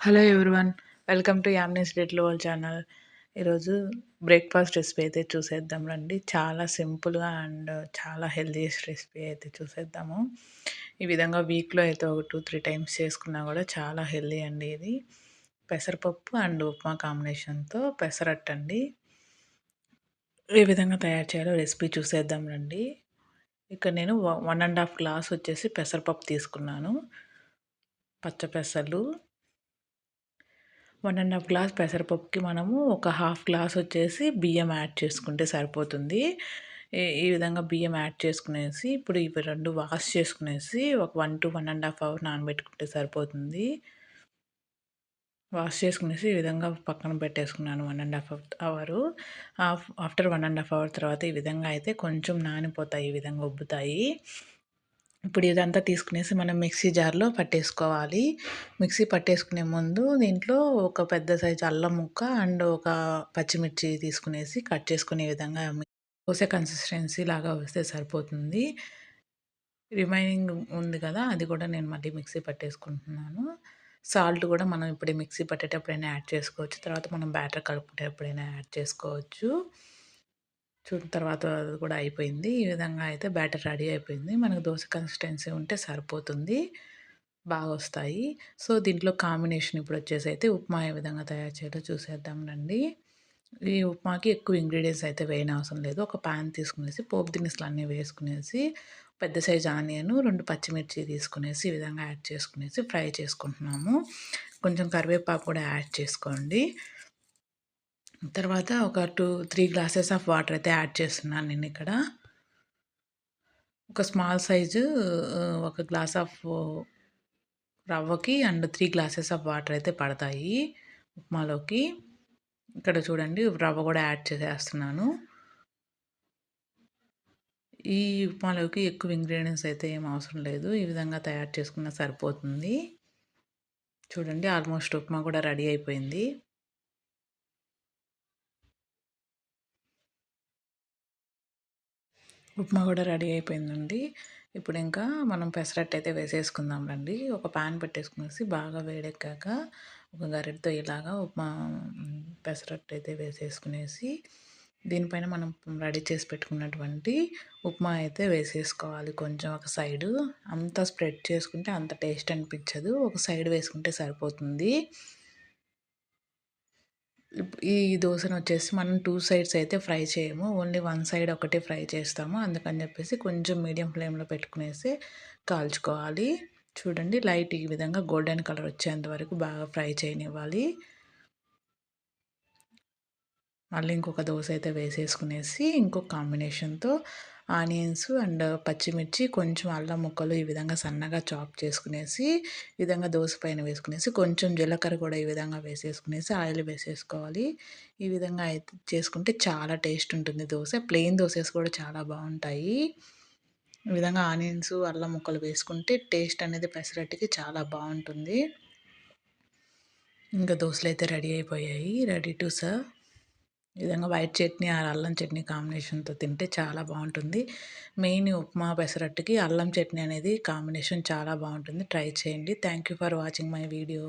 Hello everyone. Welcome to యామ్నీస్ little world channel. ఈరోజు breakfast recipe అయితే చూసేద్దాం రండి. చాలా సింపుల్‌గా అండ్ చాలా హెల్తీయెస్ట్ రెసిపీ అయితే చూసేద్దాము. ఈ విధంగా వీక్‌లో అయితే ఒక 2, 3 టైమ్స్ చేసుకున్నా కూడా చాలా హెల్తీ అండి ఇది. పెసరపప్పు అండ్ ఉప్మా కాంబినేషన్‌తో పెసరట్టండి. ఏ విధంగా తయారు చేయాలో రెసిపీ చూసేద్దాం రండి. ఇక్కడ నేను 1 ½ గ్లాస్ వచ్చేసి పెసరపప్పు తీసుకున్నాను. పచ్చ పెసలు 1 ½ గ్లాస్ పెసరపప్పుకి మనము ఒక హాఫ్ గ్లాస్ వచ్చేసి బియ్యం యాడ్ చేసుకుంటే సరిపోతుంది. ఈ విధంగా బియ్యం యాడ్ చేసుకునేసి, ఇప్పుడు ఇవి 2 వాష్ చేసుకునేసి ఒక 1 to 1 ½ అవర్ నానబెట్టుకుంటే సరిపోతుంది. వాష్ చేసుకునేసి ఈ విధంగా పక్కన పెట్టేసుకున్నాను 1 ½ అవరు. ఆఫ్టర్ 1 ½ అవర్ తర్వాత ఈ విధంగా అయితే కొంచెం నానిపోతాయి. ఈ విధంగా ఉబ్బుతాయి. ఇప్పుడు ఇదంతా తీసుకునేసి మనం మిక్సీ జార్‌లో పట్టేసుకోవాలి. మిక్సీ పట్టేసుకునే ముందు దీంట్లో ఒక పెద్ద సైజు అల్లం ముక్క అండ్ ఒక పచ్చిమిర్చి తీసుకునేసి కట్ చేసుకునే విధంగా దోస కన్సిస్టెన్సీ లాగా వస్తే సరిపోతుంది. రిమైనింగ్ ఉంది కదా! అది కూడా నేను మళ్ళీ మిక్సీ పట్టేసుకుంటున్నాను. సాల్ట్ కూడా మనం ఇప్పుడే మిక్సీ పట్టేటప్పుడైనా యాడ్ చేసుకోవచ్చు. తర్వాత మనం బ్యాటర్ కలుపుకునేటప్పుడైనా యాడ్ చేసుకోవచ్చు. చూడిన తర్వాత అది కూడా అయిపోయింది. ఈ విధంగా అయితే బ్యాటర్ రెడీ అయిపోయింది. మనకు దోస కన్సిస్టెన్సీ ఉంటే సరిపోతుంది. బాగొస్తాయి. సో, దీంట్లో కాంబినేషన్ ఇప్పుడొచ్చేసి అయితే ఉప్మా ఏ విధంగా తయారు చేయాలో చూసేద్దాం రండి. ఈ ఉప్మాకి ఎక్కువ ఇంగ్రీడియెంట్స్ అయితే వేయనవసరం లేదు. ఒక పాన్ తీసుకునేసి పోపు దినుసులన్నీ వేసుకునేసి, పెద్ద సైజ్ ఆనియను, 2 పచ్చిమిర్చి తీసుకునేసి ఈ విధంగా యాడ్ చేసుకునేసి ఫ్రై చేసుకుంటున్నాము. కొంచెం కరివేపాకు కూడా యాడ్ చేసుకోండి. తర్వాత ఒక 3 గ్లాసెస్ ఆఫ్ వాటర్ అయితే యాడ్ చేస్తున్నాను నేనిక్కడ. ఒక స్మాల్ సైజు ఒక గ్లాస్ ఆఫ్ రవ్వకి అండ్ 3 గ్లాసెస్ ఆఫ్ వాటర్ అయితే పడతాయి ఉప్మాలోకి. ఇక్కడ చూడండి రవ్వ కూడా యాడ్ చేసేస్తున్నాను. ఈ ఉప్మాలోకి ఎక్కువ ఇంగ్రీడియెంట్స్ అయితే ఏం అవసరం లేదు. ఈ విధంగా తయారు చేసుకున్నా సరిపోతుంది. చూడండి ఆల్మోస్ట్ ఉప్మా కూడా రెడీ అయిపోయింది. ఉప్మా కూడా రెడీ అయిపోయిందండి. ఇప్పుడు ఇంకా మనం పెసరట్టు అయితే వేసేసుకుందాం రండి. ఒక పాన్ పెట్టేసుకునేసి బాగా వేడెక్కాక ఒక గరిటెతో ఇలాగా ఉప్మా పెసరట్టు అయితే వేసేసుకునేసి దీనిపైన మనం రెడీ చేసి పెట్టుకున్నటువంటి ఉప్మా అయితే వేసేసుకోవాలి. కొంచెం ఒక సైడు అంతా స్ప్రెడ్ చేసుకుంటే అంత టేస్ట్ అనిపించదు. ఒక సైడ్ వేసుకుంటే సరిపోతుంది. ఈ దోసనొచ్చేసి మనం 2 సైడ్స్ అయితే ఫ్రై చేయము. ఓన్లీ 1 సైడ్ ఒకటే ఫ్రై చేస్తాము. అందుకని చెప్పేసి కొంచెం మీడియం ఫ్లేమ్‌లో పెట్టుకునేసి కాల్చుకోవాలి. చూడండి లైట్ ఈ విధంగా గోల్డెన్ కలర్ వచ్చేంత వరకు బాగా ఫ్రై చేయనివ్వాలి. మళ్ళీ ఇంకొక దోస అయితే వేసేసుకునేసి ఇంకొక కాంబినేషన్‌తో ఆనియన్స్ అండ్ పచ్చిమిర్చి, కొంచెం అల్లం ముక్కలు ఈ విధంగా సన్నగా చాప్ చేసుకునేసి, ఈ విధంగా దోస పైన వేసుకునేసి, కొంచెం జీలకర్ర కూడా ఈ విధంగా వేసేసుకునేసి ఆయిల్ వేసేసుకోవాలి. ఈ విధంగా అయితే చేసుకుంటే చాలా టేస్ట్ ఉంటుంది దోస. ప్లెయిన్ దోసెస్ కూడా చాలా బావుంటాయి. ఈ విధంగా ఆనియన్స్, అల్లం ముక్కలు వేసుకుంటే టేస్ట్ అనేది పెసరట్టుకి చాలా బావుంటుంది. ఇంకా దోసలైతే రెడీ అయిపోయాయి. Ready to serve. ఈ విధంగా వైట్ చట్నీ ఆర్ అల్లం చట్నీ కాంబినేషన్‌తో తింటే చాలా బావుంటుంది. మెయిన్ ఉప్మా, పెసరట్టుకి అల్లం చట్నీ అనేది కాంబినేషన్ చాలా బావుంటుంది. ట్రై చేయండి. Thank you for watching my video.